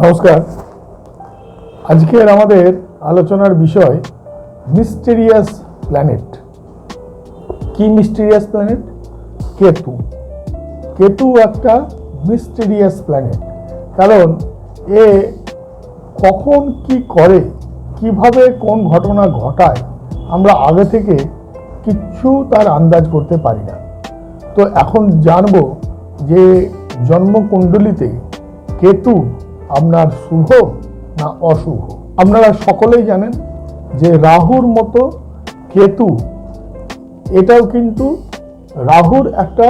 নমস্কার। আজকের আমাদের আলোচনার বিষয় মিস্টেরিয়াস প্ল্যানেট। কি মিস্টেরিয়াস প্ল্যানেট? কেতু। কেতু একটা মিস্টেরিয়াস প্ল্যানেট, কারণ এ কখন কি করে, কিভাবে কোন ঘটনা ঘটায় আমরা আগে থেকে কিচ্ছু তার আন্দাজ করতে পারি না। তো এখন জানব যে জন্মকুণ্ডলিতে কেতু আপনার শুভ না অশুভ। আপনারা সকলেই জানেন যে রাহুর মতো কেতু এটাও কিন্তু রাহুর একটা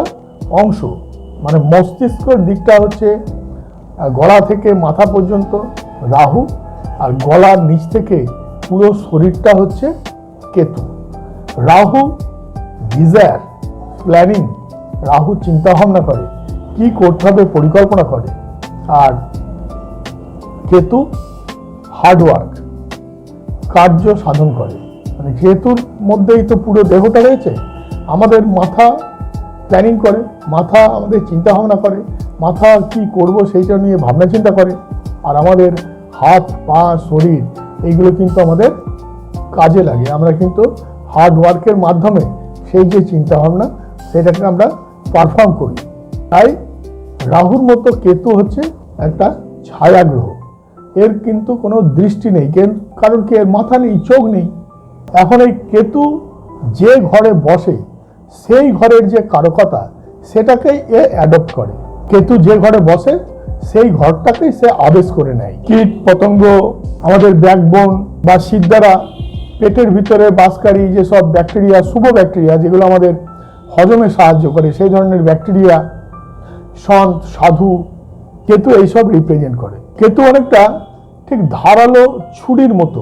অংশ, মানে মস্তিষ্কের দিকটা হচ্ছে গলা থেকে মাথা পর্যন্ত রাহু, আর গলার নিচ থেকে পুরো শরীরটা হচ্ছে কেতু। রাহু ডিজায়ার, প্ল্যানিং, রাহু চিন্তা ভাবনা করে কি করতে হবে, পরিকল্পনা করে। আর কেতু হার্ডওয়ার্ক, কার্য সাধন করে। মানে কেতুর মধ্যেই তো পুরো দেহটা রয়েছে। আমাদের মাথা প্ল্যানিং করে, মাথা আমাদের চিন্তা ভাবনা করে, মাথা কি করব সেইটা নিয়ে ভাবনা চিন্তা করে। আর আমাদের হাত পা শরীর এইগুলো কিন্তু আমাদের কাজে লাগে। আমরা কিন্তু হার্ডওয়ার্কের মাধ্যমে সেই যে চিন্তা ভাবনা সেটাকে আমরা পারফর্ম করি। তাই রাহুর মতো কেতু হচ্ছে একটা ছায়া গ্রহ। এর কিন্তু কোনো দৃষ্টি নেই, কারণ কি এর মাথা নেই, চোখ নেই। এখন এই কেতু যে ঘরে বসে সেই ঘরের যে কারকতা সেটাকেই এ অ্যাডপ্ট করে। কেতু যে ঘরে বসে সেই ঘরটাকেই সে আবেশ করে নেয়। কীট পতঙ্গ, আমাদের ব্যাকবোন বা শিরদাঁড়া, পেটের ভিতরে বাসকারী যেসব ব্যাকটেরিয়া, শুভ ব্যাকটেরিয়া যেগুলো আমাদের হজমে সাহায্য করে, সেই ধরনের ব্যাকটেরিয়া, সন্ত, সাধু, কেতু এইসব রিপ্রেজেন্ট করে। কেতু অনেকটা ঠিক ধারালো ছুরির মতো,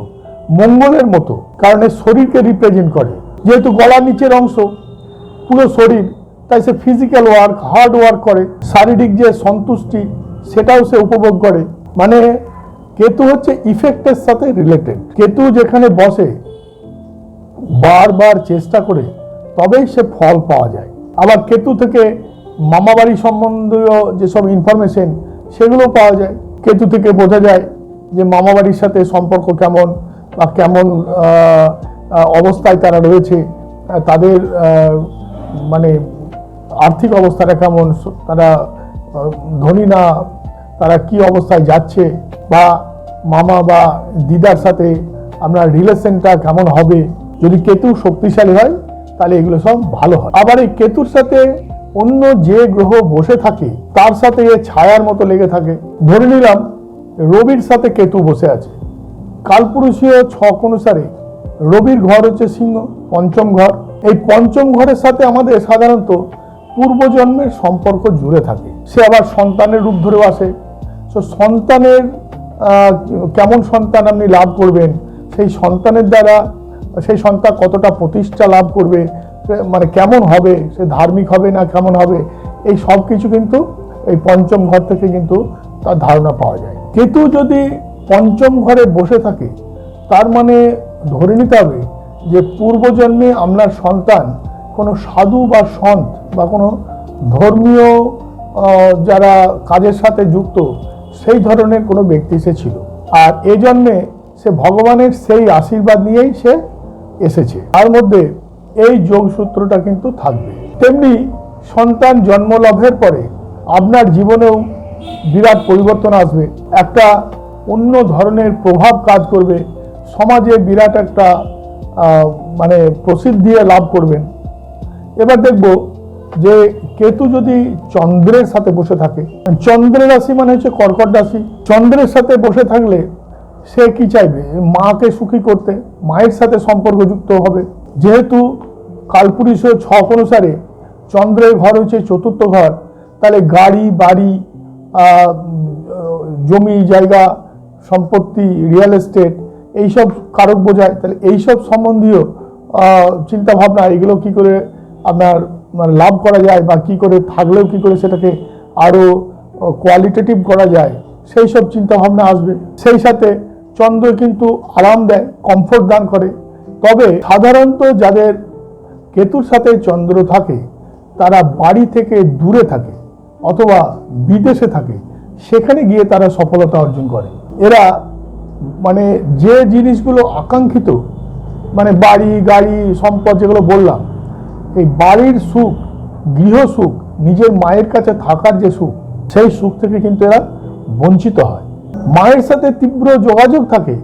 মঙ্গলের মতো, কারণ এর শরীরকে রিপ্রেজেন্ট করে। যেহেতু গলার নিচের অংশ পুরো শরীর, তাই সে ফিজিক্যাল ওয়ার্ক, হার্ড ওয়ার্ক করে। শারীরিক যে সন্তুষ্টি সেটাও সে উপভোগ করে। মানে কেতু হচ্ছে ইফেক্টের সাথে রিলেটেড। কেতু যেখানে বসে বারবার চেষ্টা করে তবেই সে ফল পাওয়া যায়। আবার কেতু থেকে মামাবাড়ি সম্বন্ধীয় যেসব ইনফরমেশন সেগুলো পাওয়া যায়। কেতু থেকে বোঝা যায় যে মামাবাড়ির সাথে সম্পর্ক কেমন বা কেমন অবস্থায় তারা রয়েছে, তাদের মানে আর্থিক অবস্থাটা কেমন, তারা ধনী না, তারা কি অবস্থায় যাচ্ছে, বা মামা বা দিদার সাথে আপনার রিলেশনটা কেমন হবে। যদি কেতু শক্তিশালী হয় তাহলে এগুলো সব ভালো হয়। আবার এই কেতুর সাথে অন্য যে গ্রহ বসে থাকে তার সাথে এ ছায়ার মতো লেগে থাকে। ধরে নিলাম রবির সাথে কেতু বসে আছে। কালপুরুষীয় ছক অনুসারে রবির ঘর হচ্ছে সিংহ, পঞ্চম ঘর। এই পঞ্চম ঘরের সাথে আমাদের সাধারণত পূর্বজন্মের সম্পর্ক জুড়ে থাকে। সে আবার সন্তানের রূপ ধরেও আসে। তো সন্তানের কেমন সন্তান আপনি লাভ করবেন, সেই সন্তানের দ্বারা সেই সন্তান কতটা প্রতিষ্ঠা লাভ করবে, মানে কেমন হবে, সে ধার্মিক হবে না কেমন হবে, এই সব কিছু কিন্তু এই পঞ্চম ঘর থেকে কিন্তু তার ধারণা পাওয়া যায়। কেতু যদি পঞ্চম ঘরে বসে থাকে তার মানে ধরে নিতে হবে যে পূর্বজন্মে আপনার সন্তান কোনো সাধু বা সন্ত বা কোনো ধর্মীয় যারা কাজের সাথে যুক্ত সেই ধরনের কোনো ব্যক্তি সে ছিল। আর এই জন্মে সে ভগবানের সেই আশীর্বাদ নিয়েই সে এসেছে। তার মধ্যে এই যোগসূত্রটা কিন্তু থাকবে। তেমনি সন্তান জন্মলাভের পরে আপনার জীবনেও বিরাট পরিবর্তন আসবে, একটা অন্য ধরনের প্রভাব কাজ করবে, সমাজে বিরাট একটা মানে প্রসিদ্ধি লাভ করবেন। এবার দেখব যে কেতু যদি চন্দ্রের সাথে বসে থাকে, চন্দ্রের রাশি মানে হচ্ছে কর্কট রাশি। চন্দ্রের সাথে বসে থাকলে সে কি চাইবে? মাকে সুখী করতে, মায়ের সাথে সম্পর্কযুক্ত হবে। যেহেতু কালপুরুষীয় ছক অনুসারে চন্দ্রের ঘর হচ্ছে চতুর্থ ঘর, তাহলে গাড়ি বাড়ি, জমি জায়গা, সম্পত্তি, রিয়েল এস্টেট এইসব কারক বোঝায়। তাহলে এইসব সম্বন্ধীয় চিন্তা ভাবনা, এগুলো কি করে আপনার মানে লাভ করা যায়, বা কি করে থাকলেও কি করে সেটাকে আরো কোয়ালিটেটিভ করা যায়, সেই সব চিন্তা ভাবনা আসবে। সেই সাথে চন্দ্র কিন্তু আরাম দেয়, কমফোর্ট দান করে। তবে সাধারণত যাদের কেতুর সাথে চন্দ্র থাকে তারা বাড়ি থেকে দূরে থাকে অথবা বিদেশে থাকে, সেখানে গিয়ে তারা সফলতা অর্জন করে। এরা মানে যে জিনিসগুলো আকাঙ্ক্ষিত, মানে বাড়ি গাড়ি সম্পদ যেগুলো বললাম, এই বাড়ির সুখ, গৃহ সুখ, নিজের মায়ের কাছে থাকার যে সুখ, সেই সুখ থেকে কিন্তু এরা বঞ্চিত হয়। মায়ের সাথে তীব্র যোগাযোগ থাকে,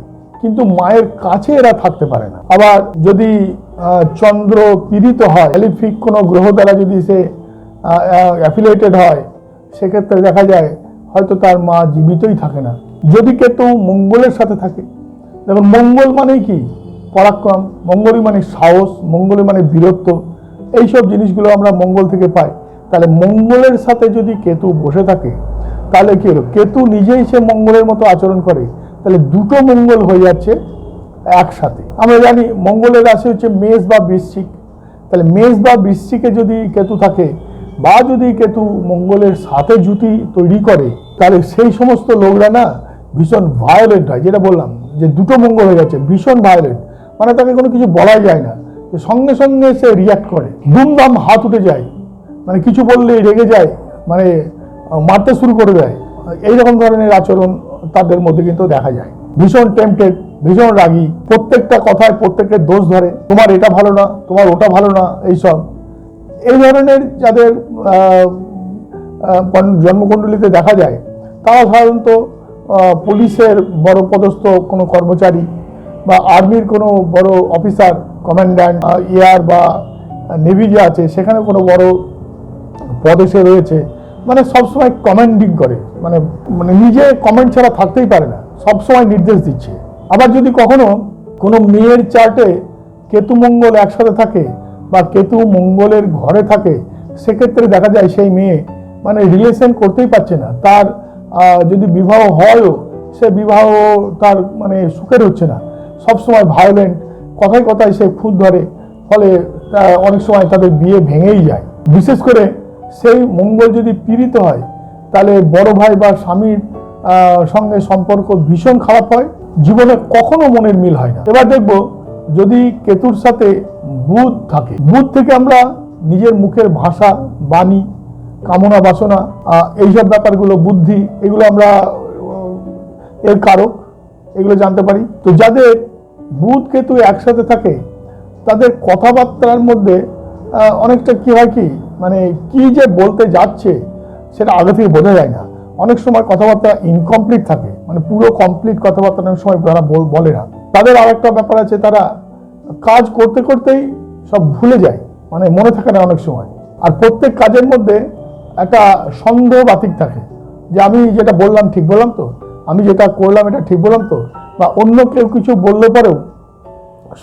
কিন্তু মায়ের কাছে এরা থাকতে পারে না। আবার যদি চন্দ্র পীড়িত হয়, ম্যালিফিক কোনো গ্রহ দ্বারা যদি সে অ্যাফিলিয়েটেড হয়, সেক্ষেত্রে দেখা যায় হয়তো তার মা জীবিতই থাকে না। যদি কেতু মঙ্গলের সাথে থাকে, দেখুন মঙ্গল মানেই কি? পরাক্রম, মঙ্গলই মানে সাহস, মঙ্গলই মানে বীরত্ব, এইসব জিনিসগুলো আমরা মঙ্গল থেকে পাই। তাহলে মঙ্গলের সাথে যদি কেতু বসে থাকে, তাহলে কি হলো? কেতু নিজেই সে মঙ্গলের মতো আচরণ করে, তাহলে দুটো মঙ্গল হয়ে যাচ্ছে একসাথে। আমরা জানি মঙ্গলের রাশি হচ্ছে মেষ বা বৃশ্চিক। তাহলে মেষ বা বৃশ্চিকে যদি কেতু থাকে, বা যদি কেতু মঙ্গলের সাথে জুতি তৈরি করে, তাহলে সেই সমস্ত লোকরা না ভীষণ ভায়োলেন্ট হয়। যেটা বললাম যে দুটো মঙ্গল হয়ে যাচ্ছে, ভীষণ ভায়োলেন্ট, মানে তাকে কোনো কিছু বলাই যায় না, সঙ্গে সঙ্গে সে রিয়াক্ট করে, দুমদাম হাত উঠে যায়, মানে কিছু বললেই রেগে যায়, মানে মারতে শুরু করে দেয়। এইরকম ধরনের আচরণ তাদের মধ্যে কিন্তু দেখা যায়। ভীষণ টেম্পটেড, ভীষণ রাগী, প্রত্যেকটা কথায় প্রত্যেকের দোষ ধরে, তোমার এটা ভালো না, তোমার ওটা ভালো না, এইসব। এই ধরনের যাদের জন্মকুণ্ডলিতে দেখা যায়, তারা সাধারণত পুলিশের বড় পদস্থ কোনো কর্মচারী বা আর্মির কোনো বড় অফিসার, কমান্ড্যান্ট, এয়ার বা নেভি যে আছে সেখানে কোনো বড় পদে সে রয়েছে, মানে সবসময় কমান্ডিং করে, মানে মানে নিজে কমেন্ট ছাড়া থাকতেই পারে না, সবসময় নির্দেশ দিচ্ছে। আবার যদি কখনো কোনো মেয়ের চার্টে কেতু মঙ্গল একসাথে থাকে বা কেতু মঙ্গলের ঘরে থাকে, সেক্ষেত্রে দেখা যায় সেই মেয়ে মানে রিলেশন করতেই পারছে না। তার যদি বিবাহ হয়ও, সে বিবাহ তার মানে সুখের হচ্ছে না, সবসময় ভায়োলেন্ট, কথায় কথায় সে খুঁত ধরে, ফলে অনেক সময় তাদের বিয়ে ভেঙেই যায়। বিশেষ করে সেই মঙ্গল যদি পীড়িত হয়, তাহলে বড় ভাই বা স্বামীর সঙ্গে সম্পর্ক ভীষণ খারাপ হয়, জীবনে কখনো মনের মিল হয় না। এবার দেখব যদি কেতুর সাথে বুধ থাকে, বুধ থেকে আমরা নিজের মুখের ভাষা, বাণী, কামনা বাসনা, এইসব ব্যাপারগুলো, বুদ্ধি, এগুলো আমরা এর কারক, এগুলো জানতে পারি। তো যাদের বুধ কেতু একসাথে থাকে, তাদের কথাবার্তার মধ্যে অনেকটা কি হয়, কি মানে কি যে বলতে যাচ্ছে সেটা আগে থেকে বোঝা যায় না। অনেক সময় কথাবার্তা ইনকমপ্লিট থাকে, মানে পুরো কমপ্লিট কথাবার্তা অনেক সময় তারা বলে না। তাদের আরেকটা ব্যাপার আছে, তারা কাজ করতে করতেই সব ভুলে যায়, মানে মনে থাকে না অনেক সময়। আর প্রত্যেক কাজের মধ্যে একটা সন্দেহ বাতিক থাকে, যে আমি যেটা বললাম ঠিক বললাম তো, আমি যেটা করলাম এটা ঠিক বললাম তো, বা অন্য কেউ কিছু বললে পরেও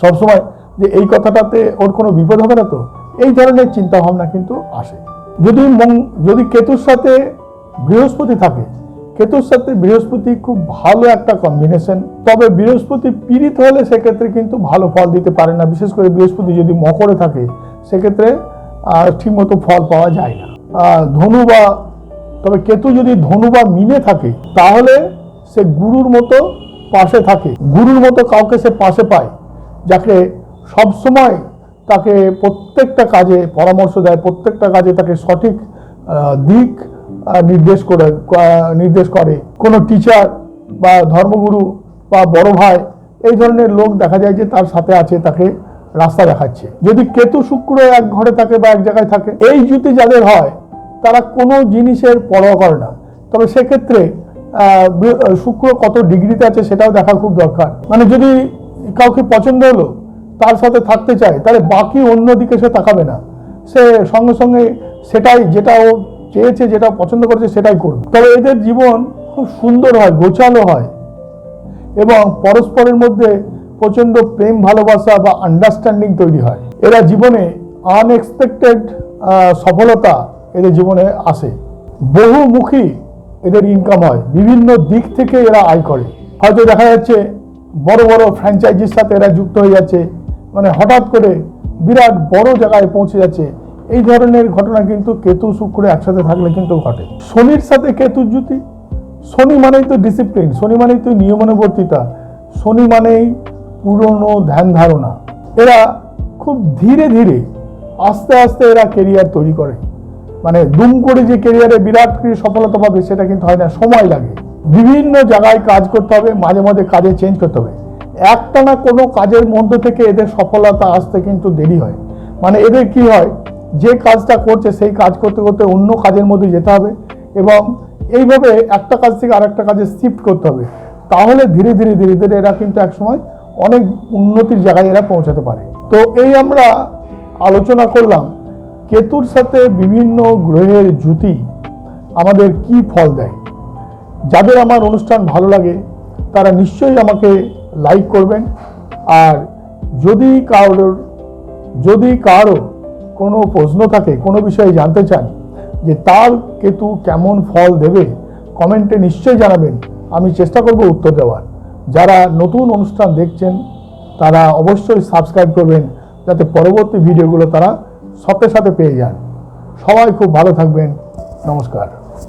সবসময় যে এই কথাটাতে ওর কোনো বিপদ হবে না তো, এই ধরনের চিন্তা ভাবনা কিন্তু আসে। যদি কেতুর সাথে বৃহস্পতি থাকে, কেতুর সাথে বৃহস্পতি খুব ভালো একটা কম্বিনেশন, তবে বৃহস্পতি পীড়িত হলে সেক্ষেত্রে কিন্তু ভালো ফল দিতে পারে না। বিশেষ করে বৃহস্পতি যদি মকরে থাকে, সেক্ষেত্রে ঠিকমতো ফল পাওয়া যায় না। ধনু বা তবে কেতু যদি ধনু বা মিনে থাকে, তাহলে সে গুরুর মতো পাশে থাকে, গুরুর মতো কাউকে সে পাশে পায়, যাকে সবসময় তাকে প্রত্যেকটা কাজে পরামর্শ দেয়, প্রত্যেকটা কাজে তাকে সঠিক দিক নির্দেশ করে। কোনো টিচার বা ধর্মগুরু বা বড় ভাই, এই ধরনের লোক দেখা যায় যে তার সাথে আছে, তাকে রাস্তা দেখাচ্ছে। যদি কেতু শুক্র এক ঘরে থাকে বা এক জায়গায় থাকে, এই জুতি যাদের হয়, তারা কোনো জিনিসের পরোয়া করে না। তবে সেক্ষেত্রে শুক্র কত ডিগ্রিতে আছে সেটাও দেখা খুব দরকার। মানে যদি কাউকে পছন্দ হলো, তার সাথে থাকতে চায়, তাহলে বাকি অন্যদিকে সে তাকাবে না, সে সঙ্গে সঙ্গে সেটাই, যেটা ও চেয়েছে, যেটা পছন্দ করেছে সেটাই করবে। তবে এদের জীবন খুব সুন্দর হয়, গোছালো হয়, এবং পরস্পরের মধ্যে প্রচন্ড প্রেম ভালোবাসা বা আন্ডারস্ট্যান্ডিং তৈরি হয়। এরা জীবনে আনএক্সপেক্টেড সফলতা এদের জীবনে আসে, বহুমুখী এদের ইনকাম হয়, বিভিন্ন দিক থেকে এরা আয় করে। হয়তো দেখা যাচ্ছে বড় বড় ফ্র্যাঞ্চাইজির সাথে এরা যুক্ত হয়ে যাচ্ছে, মানে হঠাৎ করে বিরাট বড় জায়গায় পৌঁছে যাচ্ছে। এই ধরনের ঘটনা কিন্তু কেতু শুক্র একসাথে থাকলে কিন্তু ঘটে। শনির সাথে কেতুর জুতি, শনি মানেই তো ডিসিপ্লিন, শনি মানেই তো নিয়মানুবর্তিতা, শনি মানেই পুরনো ধ্যান ধারণা। এরা খুব ধীরে ধীরে আস্তে আস্তে এরা কেরিয়ার তৈরি করে, মানে দুম করে যে ক্যারিয়ারে বিরাট করে সফলতা পাবে সেটা কিন্তু হয় না, সময় লাগে। বিভিন্ন জায়গায় কাজ করতে হবে, মাঝে মাঝে কাজে চেঞ্জ করতে হবে। একটানা কোনো কাজের মধ্যে থেকে এদের সফলতা আসতে কিন্তু দেরি হয়। মানে এদের কি হয়, যে কাজটা করছে সেই কাজ করতে করতে অন্য কাজের মধ্যে যেতে হবে এবং এইভাবে একটা কাজ থেকে আরেকটা কাজে শিফট করতে হবে। তাহলে ধীরে ধীরে ধীরে ধীরে এরা কিন্তু একসময় অনেক উন্নতির জায়গায় এরা পৌঁছাতে পারে। তো এই আমরা আলোচনা করলাম কেতুর সাথে বিভিন্ন গ্রহের জুতি আমাদের কি ফল দেয়। যাদের আমার অনুষ্ঠান ভালো লাগে তারা নিশ্চয়ই আমাকে লাইক করবেন। আর যদি কারো কোনো প্রশ্ন থাকে, কোনো বিষয়ে জানতে চান যে তার কেতু কেমন ফল দেবে, কমেন্টে নিশ্চয়ই জানাবেন, আমি চেষ্টা করব উত্তর দেওয়ার। যারা নতুন অনুষ্ঠান দেখছেন তারা অবশ্যই সাবস্ক্রাইব করবেন, যাতে পরবর্তী ভিডিওগুলো তারা সাথে সাথে পেয়ে যান। সবাই খুব ভালো থাকবেন। নমস্কার।